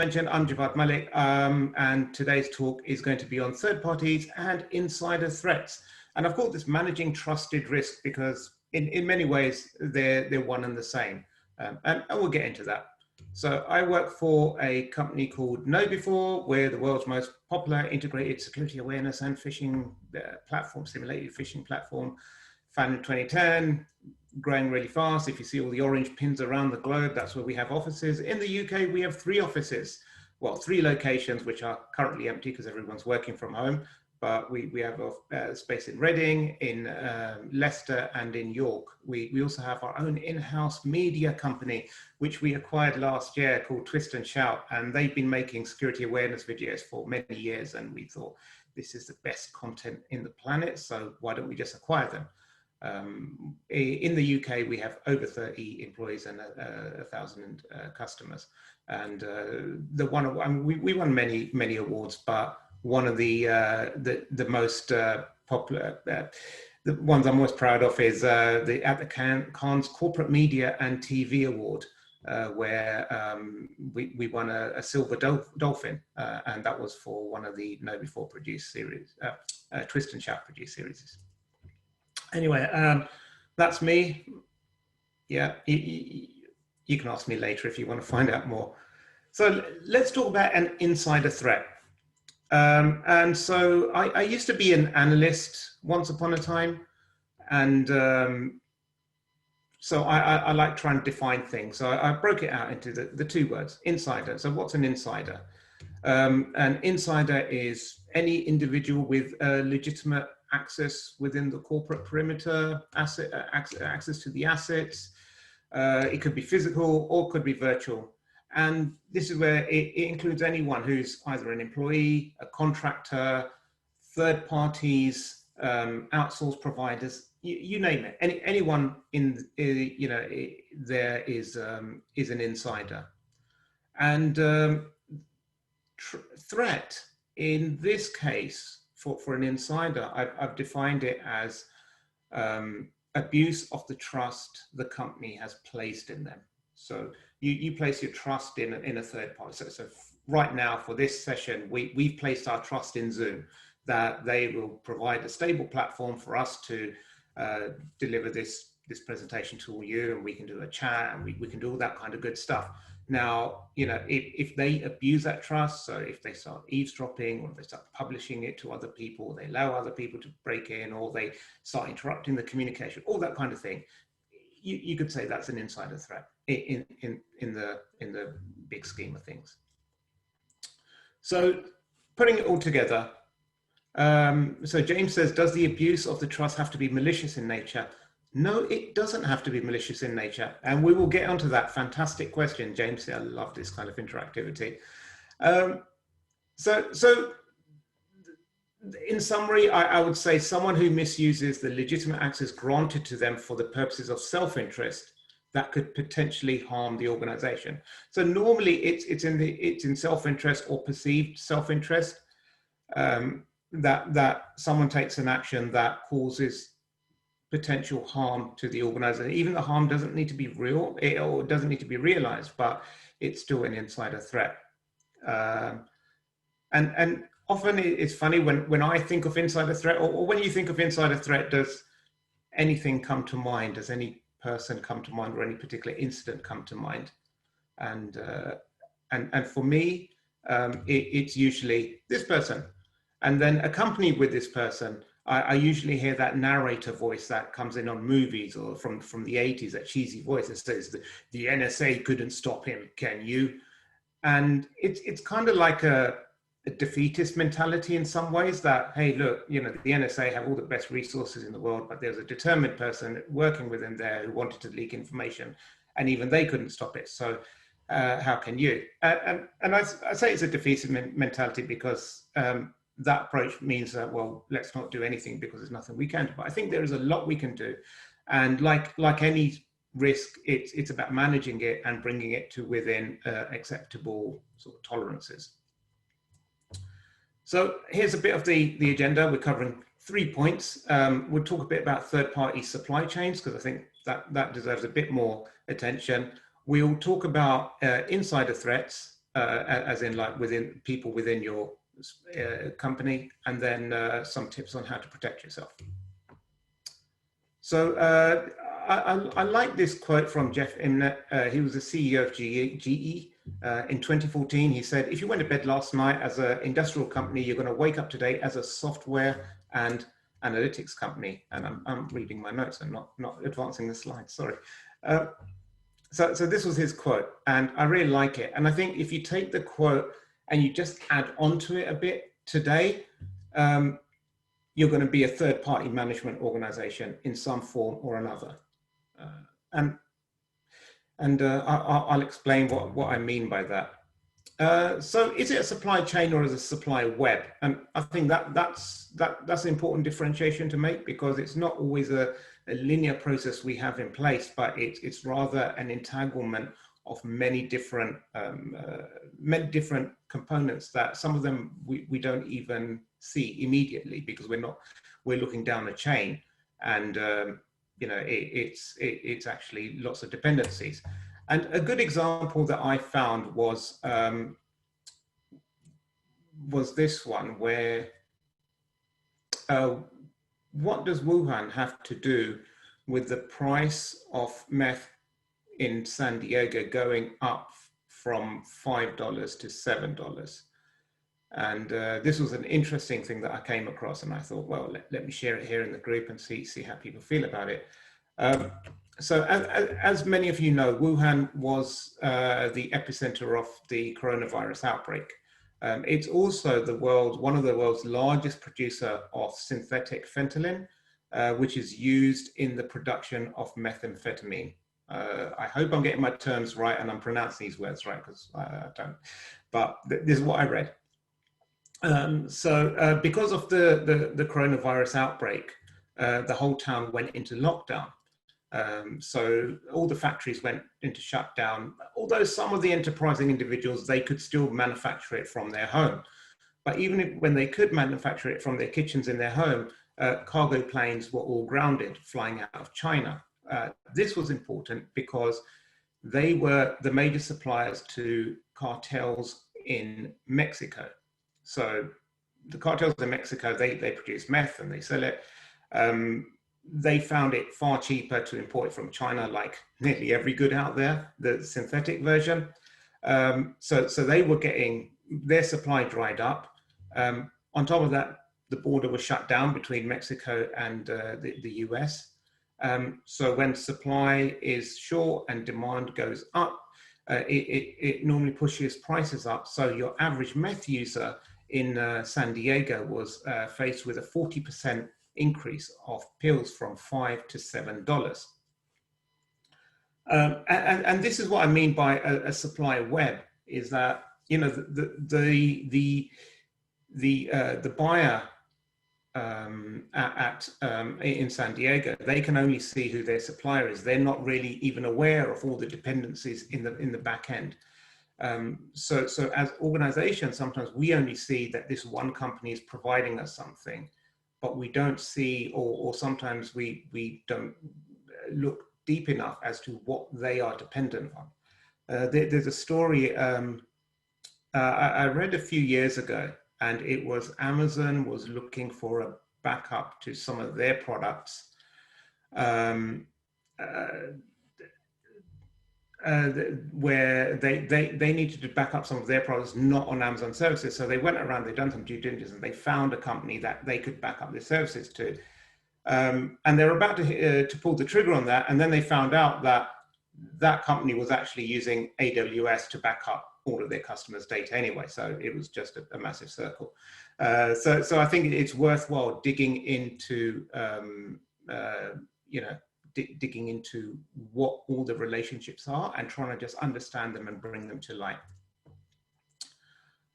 mentioned, I'm Javvad Malik, and today's talk is going to be on third parties and insider threats. And I've called this managing trusted risk because in many ways, they're one and the same. And we'll get into that. So I work for a company called KnowBe4. We're the world's most popular integrated security awareness and phishing platform, simulated phishing platform, founded in 2010, growing really fast. If you see all the orange pins around the globe, that's where we have offices. In the UK, we have 3 offices, well, 3 locations, which are currently empty because everyone's working from home. But we have a space in Reading, in Leicester, and in York. We also have our own in-house media company, which we acquired last year called Twist and Shout. And they've been making security awareness videos for many years. And we thought, this is the best content in the planet, so why don't we just acquire them? In the UK, we have over 30 employees and 1,000 customers. And we won many awards, but one of the most popular, the ones I'm most proud of is at the Cannes Corporate Media and TV Award, where we won a silver dolphin, and that was for one of the KnowBe4 produced series, Twist and Shout produced series. Anyway, that's me. Yeah, you can ask me later if you want to find out more. So let's talk about an insider threat. And so I used to be an analyst once upon a time. And so I like trying to define things. So I broke it out into the 2 words, insider. So what's an insider? An insider is any individual with legitimate access within the corporate perimeter, access to the assets. It could be physical or could be virtual. And this is where it includes anyone who's either an employee, a contractor, third parties, outsourced providers, you name it. Anyone in, there is an insider. And threat in this case for an insider, I've defined it as abuse of the trust the company has placed in them. So you place your trust in a third party. So right now for this session, we've placed our trust in Zoom, that they will provide a stable platform for us to deliver this presentation to all you, and we can do a chat, and we can do all that kind of good stuff. Now, if they abuse that trust, so if they start eavesdropping, or if they start publishing it to other people, or they allow other people to break in, or they start interrupting the communication, all that kind of thing, you could say that's an insider threat in the big scheme of things. So putting it all together, so James says, does the abuse of the trust have to be malicious in nature? No, it doesn't have to be malicious in nature. And we will get onto that fantastic question, James. I love this kind of interactivity. So in summary, I would say someone who misuses the legitimate access granted to them for the purposes of self-interest that could potentially harm the organization. So normally it's in self-interest or perceived self-interest that someone takes an action that causes potential harm to the organization. Even the harm doesn't need to be real, or doesn't need to be realized, but it's still an insider threat. And often it's funny when I think of insider threat, or when you think of insider threat, does anything come to mind? Does any person come to mind, or any particular incident come to mind? And for me, it's usually this person. And then accompanied with this person, I usually hear that narrator voice that comes in on movies or from the 80s, that cheesy voice that says, the NSA couldn't stop him, can you? And it's kind of like a defeatist mentality in some ways, that, hey, look, the NSA have all the best resources in the world, but there's a determined person working with them there who wanted to leak information, and even they couldn't stop it. So how can you? And I say it's a defeatist mentality because that approach means that, well, let's not do anything because there's nothing we can do. But I think there is a lot we can do. And like any risk, it's about managing it and bringing it to within acceptable sort of tolerances. So here's a bit of the agenda. We're covering 3 points. We'll talk a bit about third-party supply chains, because I think that deserves a bit more attention. We'll talk about insider threats, as in like within people within your company, and then some tips on how to protect yourself. So I like this quote from Jeff Imnett. He was the CEO of GE. In 2014, he said, if you went to bed last night as an industrial company, you're going to wake up today as a software and analytics company. And I'm reading my notes and not advancing the slides, sorry. So this was his quote, and I really like it. And I think if you take the quote and you just add onto it a bit today, you're going to be a third-party management organization in some form or another. I'll explain what I mean by that. So is it a supply chain or is it a supply web? And I think that's an important differentiation to make, because it's not always a linear process we have in place, but it's rather an entanglement of many different components that some of them we don't even see immediately, because we're looking down a chain, and it's actually lots of dependencies. And a good example that I found was this one, where what does Wuhan have to do with the price of meth in San Diego going up from $5 to $7? And this was an interesting thing that I came across, and I thought, well, let me share it here in the group and see how people feel about it. So as many of you know, Wuhan was the epicenter of the coronavirus outbreak. It's also one of the world's largest producer of synthetic fentanyl, which is used in the production of methamphetamine. I hope I'm getting my terms right and I'm pronouncing these words right, because I don't, but this is what I read. Because of the coronavirus outbreak, the whole town went into lockdown. So all the factories went into shutdown, although some of the enterprising individuals, they could still manufacture it from their home. But even when they could manufacture it from their kitchens in their home, cargo planes were all grounded, flying out of China. This was important because they were the major suppliers to cartels in Mexico. So the cartels in Mexico, they produce meth and they sell it. They found it far cheaper to import it from China, like nearly every good out there, the synthetic version. So they were getting their supply dried up. On top of that, the border was shut down between Mexico and the US. So when supply is short and demand goes up, it normally pushes prices up. So your average meth user in San Diego was faced with a 40% increase of pills from $5 to $7. And this is what I mean by a supply web, is that, you know, the buyer in San Diego, they can only see who their supplier is. They're not really even aware of all the dependencies in the back end. So as organizations, sometimes we only see that this one company is providing us something, but we don't see, or sometimes we don't look deep enough as to what they are dependent on. There's a story I read a few years ago, and it was Amazon was looking for a backup to some of their products. Where they needed to back up some of their products not on Amazon services. So they went around, they'd done some due diligence, and they found a company that they could back up their services to. And they were about to pull the trigger on that. And then they found out that that company was actually using AWS to back up all of their customers' data anyway. So it was just a massive circle. So I think it's worthwhile digging into, digging into what all the relationships are and trying to just understand them and bring them to light.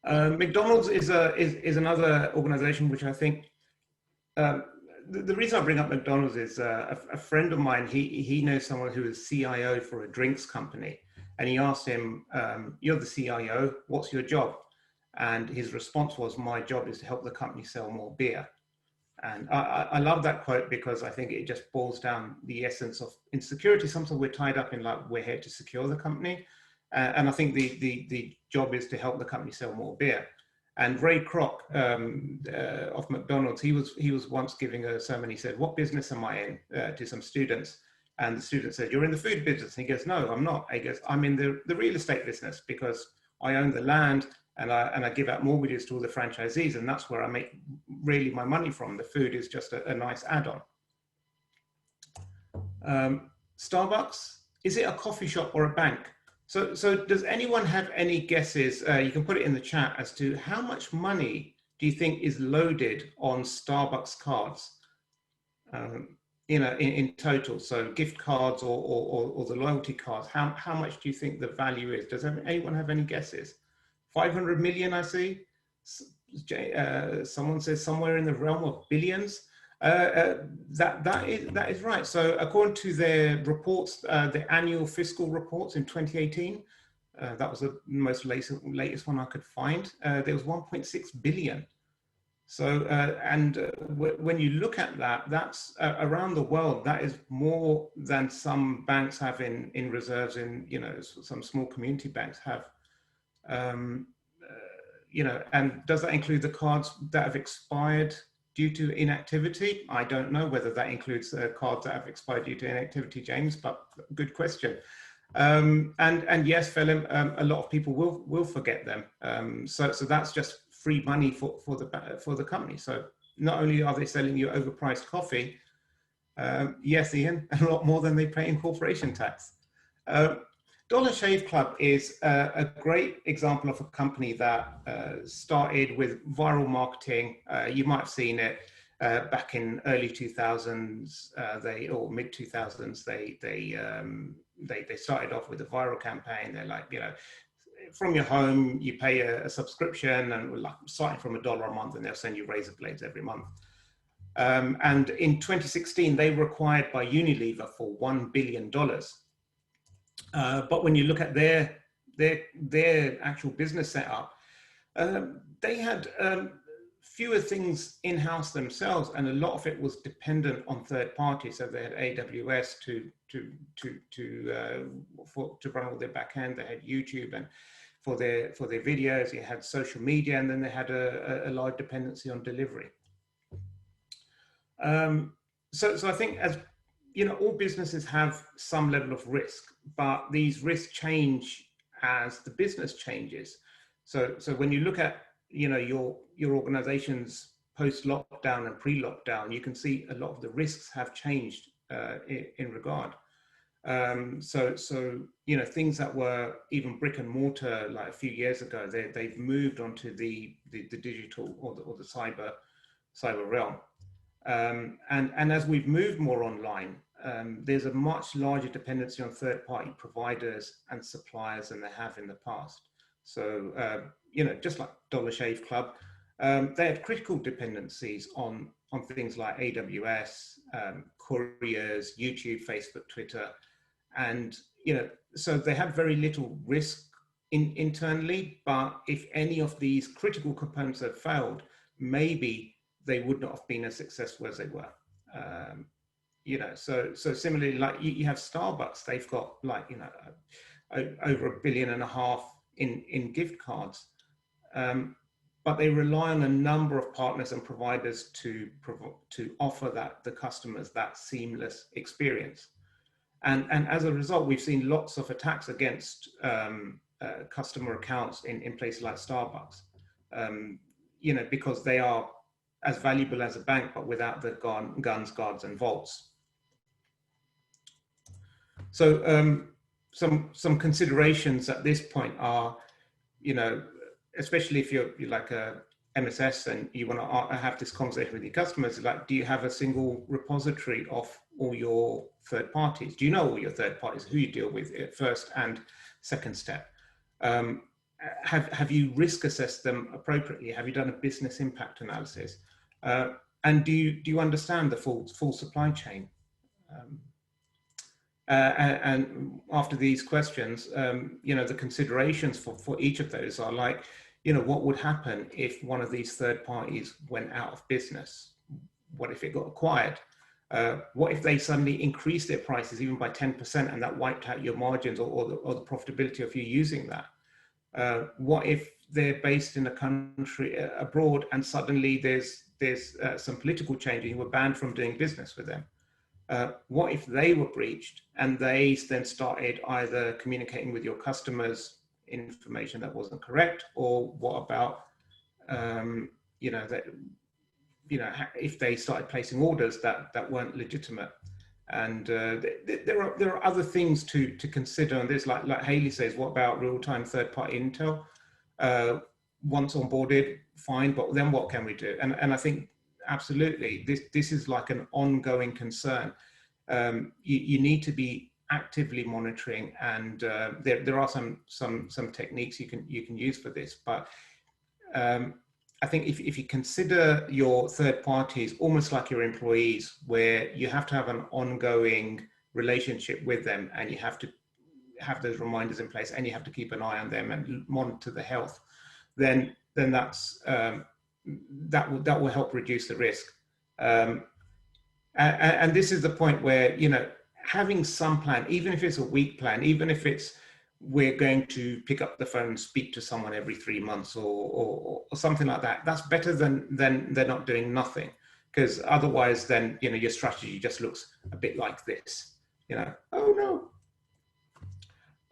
McDonald's is another organization which I think, the reason I bring up McDonald's is a friend of mine, he knows someone who is CIO for a drinks company. And he asked him, you're the CIO, what's your job? And his response was, my job is to help the company sell more beer. And I love that quote, because I think it just boils down the essence of insecurity. Sometimes we're tied up in like, we're here to secure the company. And I think the job is to help the company sell more beer. And Ray Kroc of McDonald's, he was once giving a sermon. He said, "What business am I in?" To some students. And the student said, "You're in the food business." And he goes, "No, I'm not." He goes, "I'm in the real estate business because I own the land and I give out mortgages to all the franchisees, and that's where I make really my money from. The food is just a nice add-on." Starbucks, is it a coffee shop or a bank? So does anyone have any guesses? You can put it in the chat as to how much money do you think is loaded on Starbucks cards? In total, so gift cards or the loyalty cards, how much do you think the value is? Does anyone have any guesses? 500 million, I see. Someone says somewhere in the realm of billions. That is right. So according to their reports, the annual fiscal reports in 2018, that was the most latest one I could find. There was 1.6 billion. So, when you look at that, that's around the world, that is more than some banks have in reserves some small community banks have. And does that include the cards that have expired due to inactivity? I don't know whether that includes cards that have expired due to inactivity, James, but good question. And yes, Phelim, a lot of people will forget them. So that's just free money for the company. So not only are they selling you overpriced coffee, yes, Ian, a lot more than they pay in corporation tax. Dollar Shave Club is a great example of a company that started with viral marketing. You might have seen it back in early 2000s, or mid 2000s. They started off with a viral campaign. They're like, from your home, you pay a subscription, and like starting from $1 a month, and they'll send you razor blades every month. And in 2016, they were acquired by Unilever for $1 billion. But when you look at their actual business setup, they had fewer things in-house themselves, and a lot of it was dependent on third parties. So they had AWS to run all their backend. They had YouTube, and for their videos, you had social media, and then they had a large dependency on delivery. So I think, as all businesses have some level of risk, but these risks change as the business changes. So when you look at your organization's post-lockdown and pre-lockdown, you can see a lot of the risks have changed in regard. So things that were even brick and mortar like a few years ago, they've moved onto the digital or the cyber realm. And as we've moved more online, there's a much larger dependency on third-party providers and suppliers than they have in the past. So, just like Dollar Shave Club, they had critical dependencies on things like AWS, couriers, YouTube, Facebook, Twitter, and so they had very little risk internally. But if any of these critical components had failed, maybe they would not have been as successful as they were. So similarly, like you have Starbucks, they've got like over $1.5 billion in gift cards, but they rely on a number of partners and providers to offer the customers that seamless experience. And as a result, we've seen lots of attacks against customer accounts in places like Starbucks, because they are as valuable as a bank, but without the guns, guards, and vaults. So some considerations at this point are, especially if you're like a MSS and you want to have this conversation with your customers, like, do you have a single repository of all your third parties? Do you know all your third parties, who you deal with at first and second step? Have you risk assessed them appropriately? Have you done a business impact analysis? And do you understand the full supply chain? And after these questions, the considerations for each of those are like, what would happen if one of these third parties went out of business? What if it got acquired? What if they suddenly increase their prices even by 10% and that wiped out your margins or the profitability of you using that? What if they're based in a country abroad and suddenly there's some political change and you were banned from doing business with them? What if they were breached and they then started either communicating with your customers information that wasn't correct, or what about if they started placing orders that weren't legitimate? And there are other things to consider on this, like Haley says, what about real-time third-party intel? Once onboarded, fine, but then what can we do? And I think absolutely this is like an ongoing concern. You need to be actively monitoring, and there are some techniques you can use for this, but I think if you consider your third parties almost like your employees, where you have to have an ongoing relationship with them and you have to have those reminders in place and you have to keep an eye on them and monitor the health, then that's that will help reduce the risk. And this is the point where, having some plan, even if it's a week plan, even if it's we're going to pick up the phone and speak to someone every 3 months or something like that, that's better than they're not doing nothing, because otherwise then your strategy just looks a bit like this, oh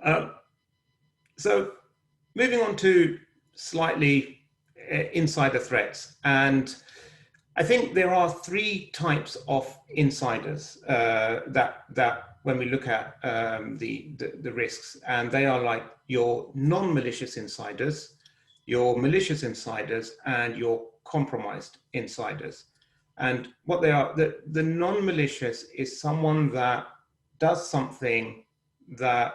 no. So moving on to slightly insider threats, and I think there are 3 types of insiders that when we look at the risks, and they are like your non-malicious insiders, your malicious insiders, and your compromised insiders. And what they are, the non-malicious is someone that does something that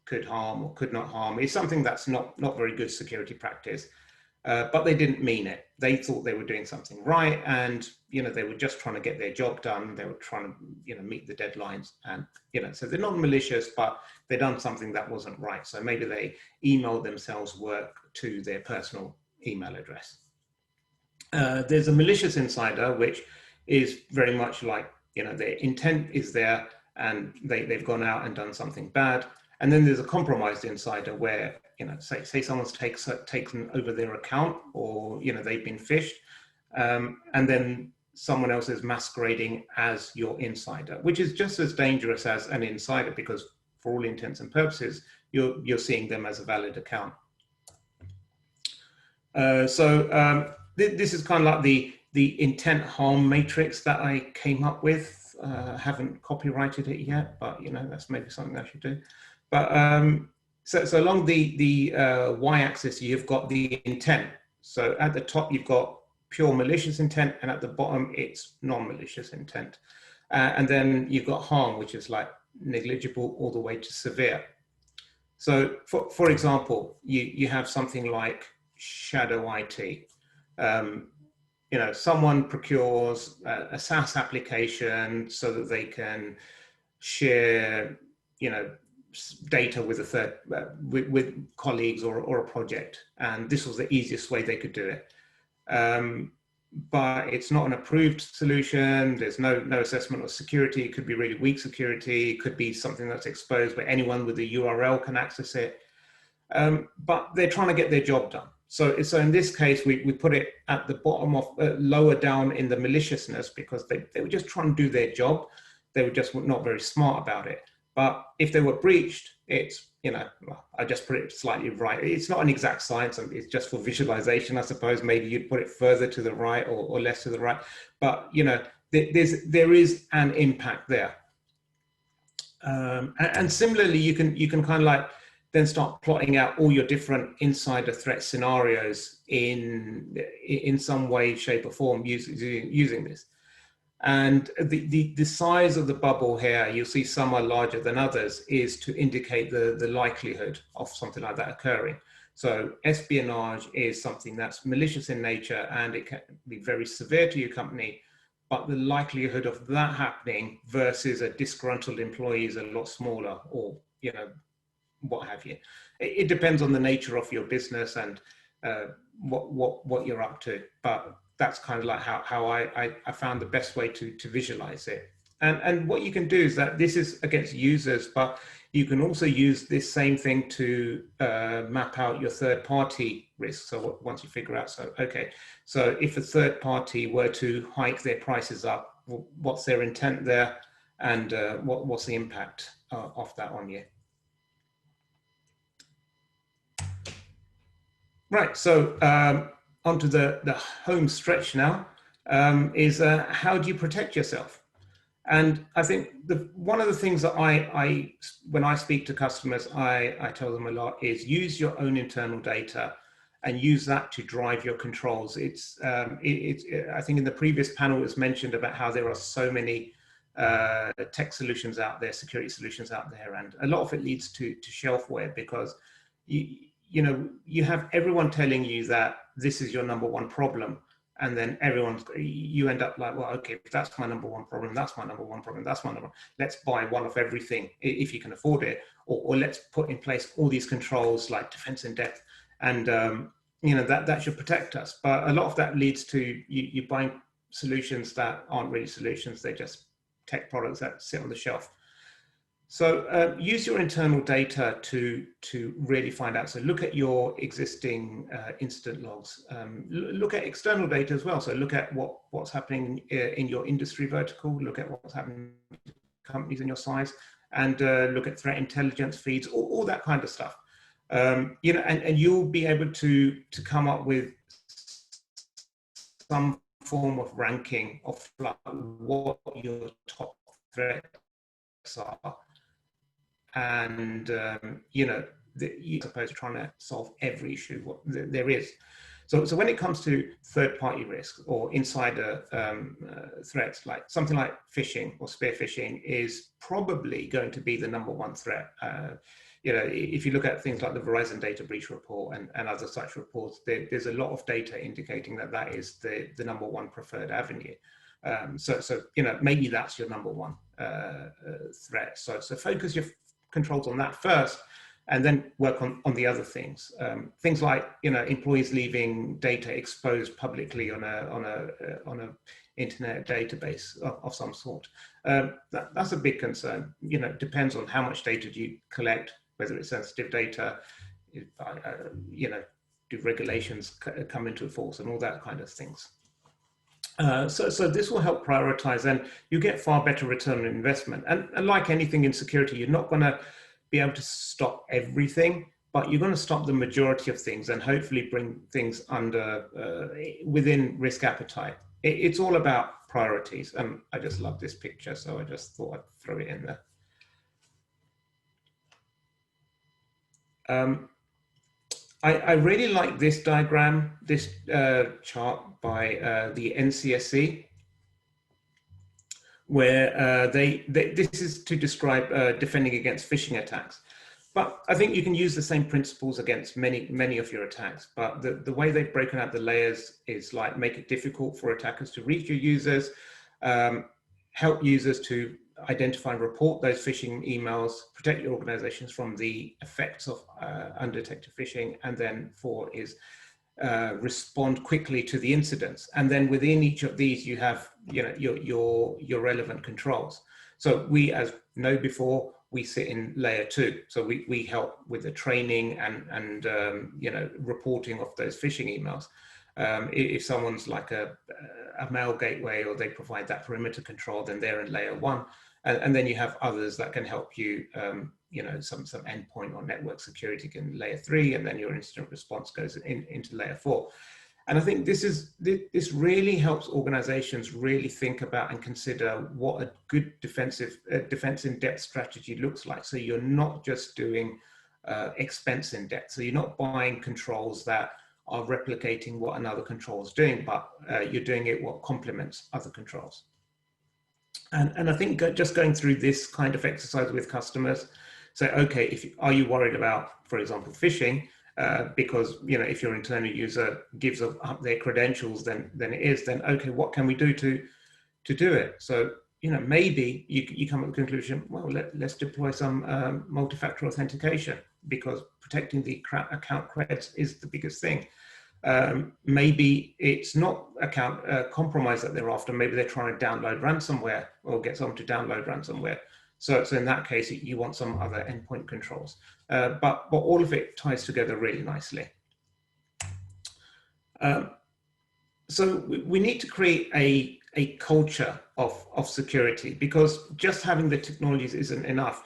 could harm or could not harm. It's something that's not very good security practice. But they didn't mean it. They thought they were doing something right, and they were just trying to get their job done. They were trying to meet the deadlines, and so they're not malicious, but they've done something that wasn't right. So maybe they emailed themselves work to their personal email address. There's a malicious insider, which is very much like their intent is there, and they've gone out and done something bad. And then there's a compromised insider where, say someone's taken over their account, or, they've been phished, and then someone else is masquerading as your insider, which is just as dangerous as an insider, because for all intents and purposes, you're seeing them as a valid account. This is kind of like the intent harm matrix that I came up with. Haven't copyrighted it yet, but that's maybe something I should do. But so along the y-axis, you've got the intent. So at the top, you've got pure malicious intent, and at the bottom, it's non-malicious intent. And then you've got harm, which is like negligible all the way to severe. So for example, you have something like shadow IT. Someone procures a SaaS application so that they can share, data with with colleagues or a project, and this was the easiest way they could do it. But it's not an approved solution. There's no assessment of security. It could be really weak security. It could be something that's exposed where anyone with a URL can access it. But they're trying to get their job done. So in this case, we put it at the bottom of lower down in the maliciousness, because they were just trying to do their job. They were just not very smart about it. But if they were breached, it's, I just put it slightly right. It's not an exact science. It's just for visualization, I suppose. Maybe you'd put it further to the right or less to the right. But, there is an impact there. And similarly, you can kind of like then start plotting out all your different insider threat scenarios in some way, shape or form using this. And the size of the bubble here, you'll see some are larger than others, is to indicate the likelihood of something like that occurring. So espionage is something that's malicious in nature, and it can be very severe to your company, but the likelihood of that happening versus a disgruntled employee is a lot smaller, or, what have you. It depends on the nature of your business and what you're up to. But that's kind of like how I found the best way to visualize it. And what you can do is that this is against users, but you can also use this same thing to map out your third-party risk. So once you figure out, so okay, so if a third party were to hike their prices up, what's their intent there, and what's the impact of that on you? Right, so onto the home stretch now, is how do you protect yourself? And I think one of the things that when I speak to customers, I tell them a lot is use your own internal data and use that to drive your controls. I think in the previous panel it was mentioned about how there are so many tech solutions out there, security solutions out there, and a lot of it leads to shelfware, because you have everyone telling you that this is your number one problem. And then you end up like, well, okay, if that's my number one problem, that's my number one problem, that's my number one. Let's buy one of everything if you can afford it, or let's put in place all these controls like defense in depth, and that should protect us. But a lot of that leads to you buying solutions that aren't really solutions; they're just tech products that sit on the shelf. So use your internal data to really find out. So look at your existing incident logs. Look at external data as well. So look at what's happening in your industry vertical. Look at what's happening to companies in your size, and look at threat intelligence feeds, all that kind of stuff. And you'll be able to come up with some form of ranking of like what your top threats are. And you're supposed to try to solve every issue there is. So when it comes to third-party risks or insider threats, like something like phishing or spear phishing is probably going to be the number one threat. If you look at things like the Verizon data breach report and other such reports, there's a lot of data indicating that is the number one preferred avenue. So maybe that's your number one threat. So focus your controls on that first, and then work on the other things. Things like employees leaving data exposed publicly on a internet database of some sort. That's a big concern. Depends on how much data do you collect, whether it's sensitive data, do regulations come into force and all that kind of things. So this will help prioritize, and you get far better return on investment. And like anything in security, you're not going to be able to stop everything, but you're going to stop the majority of things and hopefully bring things under within risk appetite. It's all about priorities. And I just love this picture, so I just thought I'd throw it in there. I really like this diagram, this chart by the NCSC, where this is to describe defending against phishing attacks. But I think you can use the same principles against many of your attacks. But the way they've broken out the layers is like make it difficult for attackers to reach your users, help users to identify and report those phishing emails, protect your organizations from the effects of undetected phishing, and then 4 is respond quickly to the incidents. And then within each of these, you have your relevant controls. So we, as KnowBe4, we sit in layer 2. So we help with the training and reporting of those phishing emails. If someone's like a mail gateway, or they provide that perimeter control, then they're in layer 1. And then you have others that can help you, some endpoint or network security in layer 3, and then your incident response goes into layer 4. And I think this really helps organizations really think about and consider what a good defense in depth strategy looks like. So you're not just doing expense in depth. So you're not buying controls that are replicating what another control is doing, but you're doing it what complements other controls. And I think just going through this kind of exercise with customers, say, okay, are you worried about, for example, phishing? Because if your internal user gives up their credentials, then okay, what can we do to do it? So maybe you come up with the conclusion, well, let's deploy some multi-factor authentication, because protecting the account creds is the biggest thing. Maybe it's not account compromise that they're after. Maybe they're trying to download ransomware or get someone to download ransomware. So in that case, you want some other endpoint controls. But all of it ties together really nicely. So we need to create a culture of security, because just having the technologies isn't enough.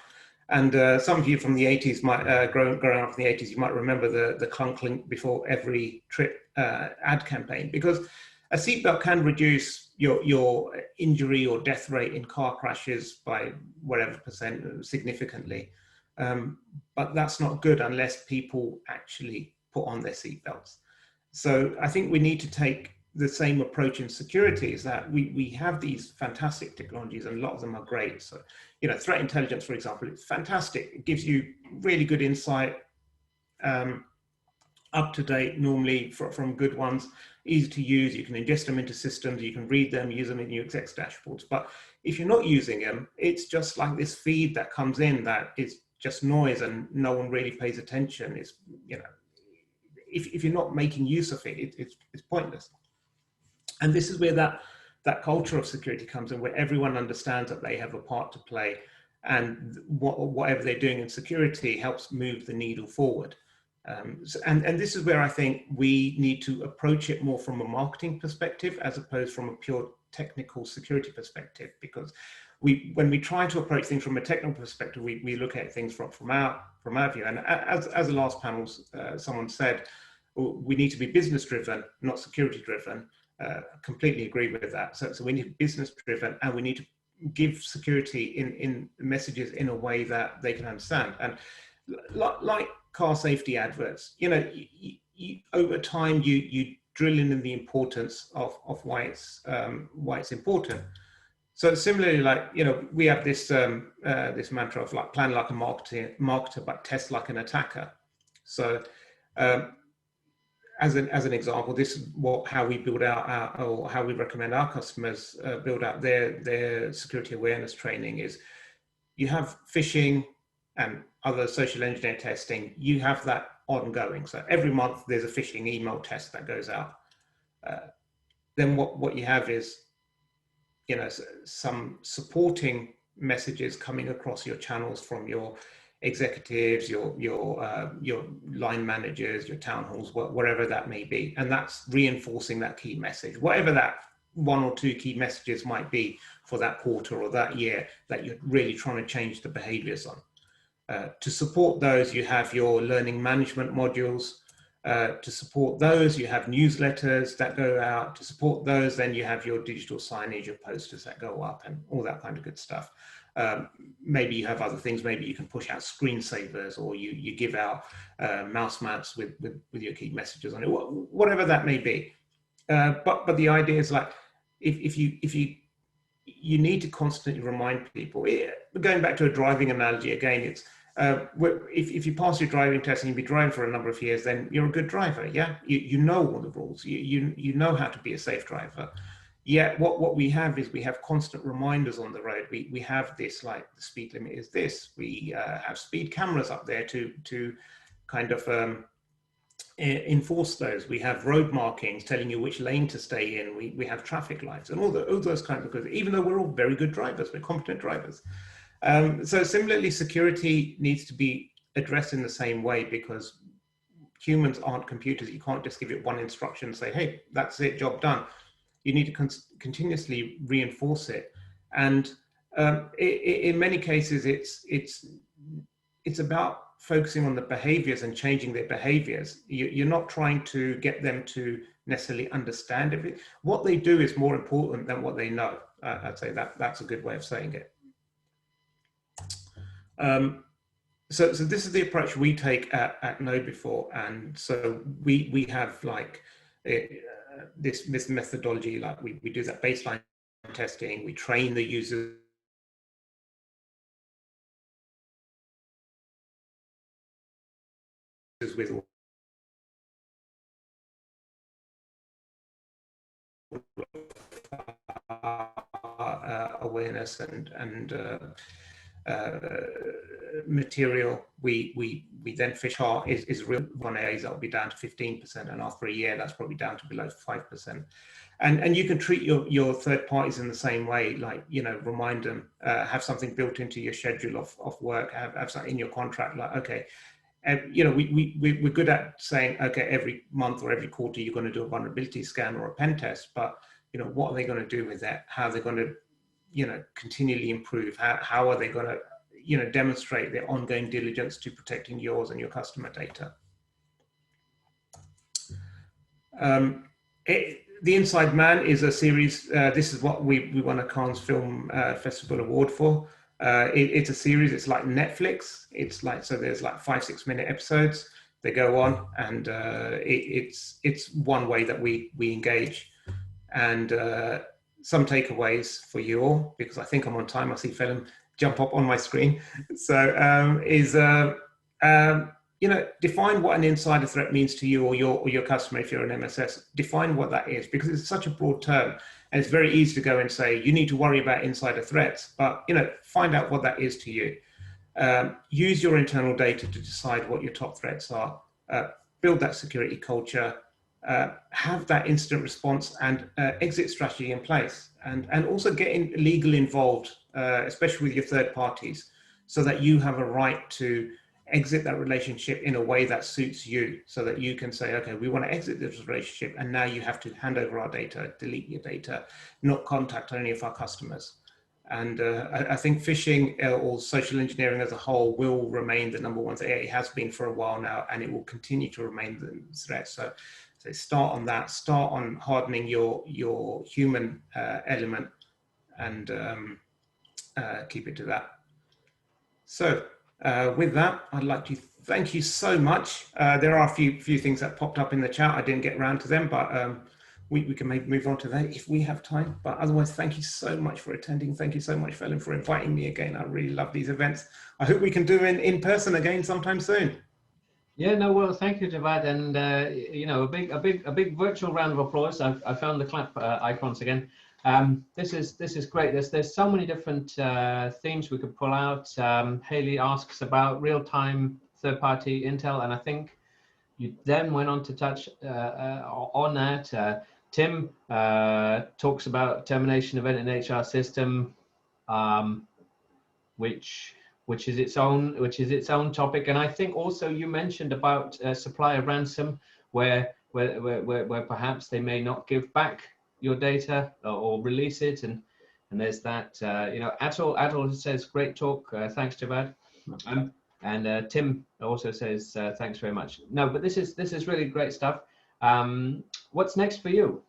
And some of you from the 80s might, growing up in the 80s, you might remember the clunk link before every trip ad campaign, because a seatbelt can reduce your injury or death rate in car crashes by whatever percent significantly. But that's not good unless people actually put on their seatbelts. So I think we need to take the same approach in security, is that we have these fantastic technologies, and a lot of them are great. So, threat intelligence, for example, it's fantastic. It gives you really good insight, up to date, normally from good ones, easy to use. You can ingest them into systems, you can read them, use them in your exec dashboards. But if you're not using them, it's just like this feed that comes in that is just noise and no one really pays attention. It's, if you're not making use of it, it's pointless. And this is where that culture of security comes in, where everyone understands that they have a part to play, and whatever they're doing in security helps move the needle forward. And this is where I think we need to approach it more from a marketing perspective as opposed from a pure technical security perspective, because when we try to approach things from a technical perspective, we look at things from our view. And as the last panel, someone said, we need to be business driven, not security driven. Completely agree with that. So we need business driven, and we need to give security in messages in a way that they can understand. And like car safety adverts, over time you drill in the importance of why it's important. So similarly, like, we have this this mantra of like plan like a marketer, but test like an attacker. So as an example, this is how we build out or how we recommend our customers build out their security awareness training. Is you have phishing and other social engineering testing, you have that ongoing. So every month there's a phishing email test that goes out. Then what you have is, some supporting messages coming across your channels from your executives, your line managers, your town halls, whatever that may be, and that's reinforcing that key message, whatever that one or two key messages might be for that quarter or that year that you're really trying to change the behaviors on. To support those, you have your learning management modules. To support those, you have newsletters that go out. To support those, then you have your digital signage, your posters that go up, and all that kind of good stuff. Maybe you have other things. Maybe you can push out screensavers, or you give out mouse mats with your key messages on it, whatever that may be. But the idea is, like, if you need to constantly remind people. Going back to a driving analogy again, it's if you pass your driving test and you've been driving for a number of years, then you're a good driver. Yeah, you know all the rules. You know how to be a safe driver. Yet what we have is we have constant reminders on the road. We have this, like, the speed limit is this. We have speed cameras up there to kind of enforce those. We have road markings telling you which lane to stay in. We have traffic lights and all those kinds of things, even though we're all very good drivers, we're competent drivers. So similarly, security needs to be addressed in the same way, because humans aren't computers. You can't just give it one instruction and say, hey, that's it, job done. You need to continuously reinforce it. And in many cases, it's about focusing on the behaviors and changing their behaviors. You're not trying to get them to necessarily understand everything. What they do is more important than what they know. I'd say that's a good way of saying it. So this is the approach we take at KnowBe4, and so we have, like, this methodology. Like, we do that baseline testing. We train the users with awareness and material we then fish hard is real on AAs, that'll be down to 15%, and after a year that's probably down to below 5%. And you can treat your third parties in the same way, like, you know, remind them, have something built into your schedule of work, have something in your contract, like, okay, you know, we're good at saying, okay, every month or every quarter you're going to do a vulnerability scan or a pen test, but, you know, what are they going to do with that? How are they going to, you know, continually improve? How are they going to, you know, demonstrate their ongoing diligence to protecting yours and your customer data? The Inside Man is a series. This is what we won a Cannes Film Festival award for. It's a series. It's like Netflix. It's like, so there's like 5-6 minute episodes. They go on, and it's one way that we engage. And some takeaways for you all, because I think I'm on time. I see Phelim jump up on my screen. So you know, define what an insider threat means to you or your customer. If you're an MSS, define what that is, because it's such a broad term, and it's very easy to go and say you need to worry about insider threats. But, you know, find out what that is to you. Use your internal data to decide what your top threats are. Build that security culture. Have that incident response and exit strategy in place, and also get legal involved, especially with your third parties, so that you have a right to exit that relationship in a way that suits you, so that you can say, okay, we want to exit this relationship, and now you have to hand over our data, delete your data, not contact any of our customers. And I think phishing or social engineering as a whole will remain the number one thing. It has been for a while now, and it will continue to remain the threat. So start on that. Start on hardening your human element, and keep it to that. So with that, I'd like to thank you so much. There are a few things that popped up in the chat. I didn't get around to them, but we can maybe move on to that if we have time. But otherwise, thank you so much for attending. Thank you so much, Phelim, for inviting me again. I really love these events. I hope we can do in person again sometime soon. Yeah, no, well, thank you, Javvad, and you know, a big virtual round of applause. I found the clap icons again. This is great. There's so many different themes we could pull out. Haley asks about real-time third-party intel, and I think you then went on to touch on that. Tim talks about termination event in HR system, which is its own topic. And I think also you mentioned about supplier ransom, where perhaps they may not give back your data or release it, and there's that. You know, Atul says great talk. Thanks, Javvad. And Tim also says thanks very much. No, but this is really great stuff. What's next for you?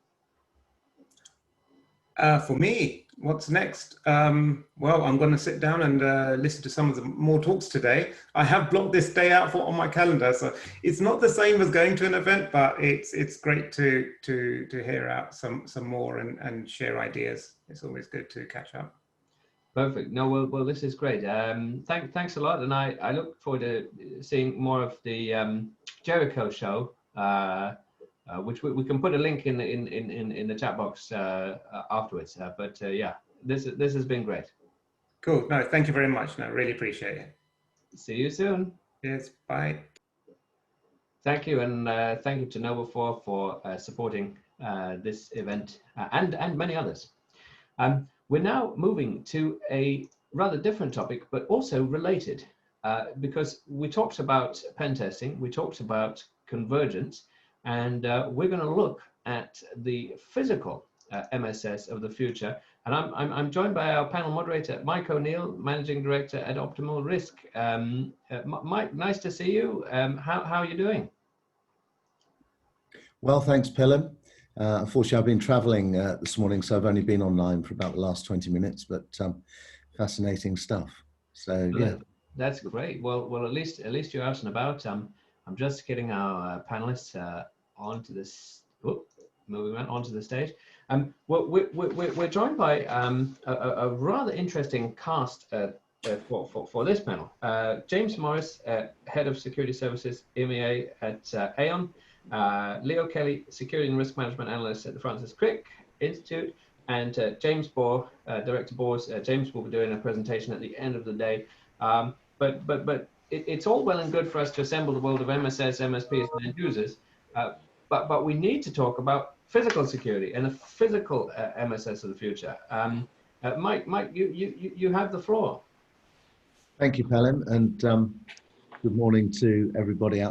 For me, what's next? Well, I'm going to sit down and listen to some of the more talks today. I have blocked this day out on my calendar, so it's not the same as going to an event, but it's great to hear out some more and share ideas. It's always good to catch up. Perfect. No, well, this is great. Thanks a lot, and I look forward to seeing more of the Jericho show, which we can put a link in the chat box afterwards. But yeah, this has been great. Cool. No, thank you very much. No, really appreciate it. See you soon. Yes. Bye. Thank you, and thank you to KnowBe4 for supporting this event and many others. We're now moving to a rather different topic, but also related, because we talked about pen testing, we talked about convergence, and we're going to look at the physical MSS of the future. And I'm joined by our panel moderator, Mike O'Neill, Managing Director at Optimal Risk. Mike, nice to see you. How are you doing? Well, thanks, Phelim. Unfortunately, I've been traveling this morning, so I've only been online for about the last 20 minutes, but fascinating stuff. So, yeah. That's great. Well, at least you're out and about. I'm just getting our panelists onto this. Moving on onto the stage. Well, we're joined by a rather interesting cast for this panel. James Morris, Head of Security Services EMEA at Aon. Leo Kelly, Security and Risk Management Analyst at the Francis Crick Institute, and James Bohr, Director Bohr's, James will be doing a presentation at the end of the day. But it's all well and good for us to assemble the world of MSS, MSPs, and end users, but we need to talk about physical security and the physical MSS of the future. Mike, you have the floor. Thank you, Pelin, and good morning to everybody out there.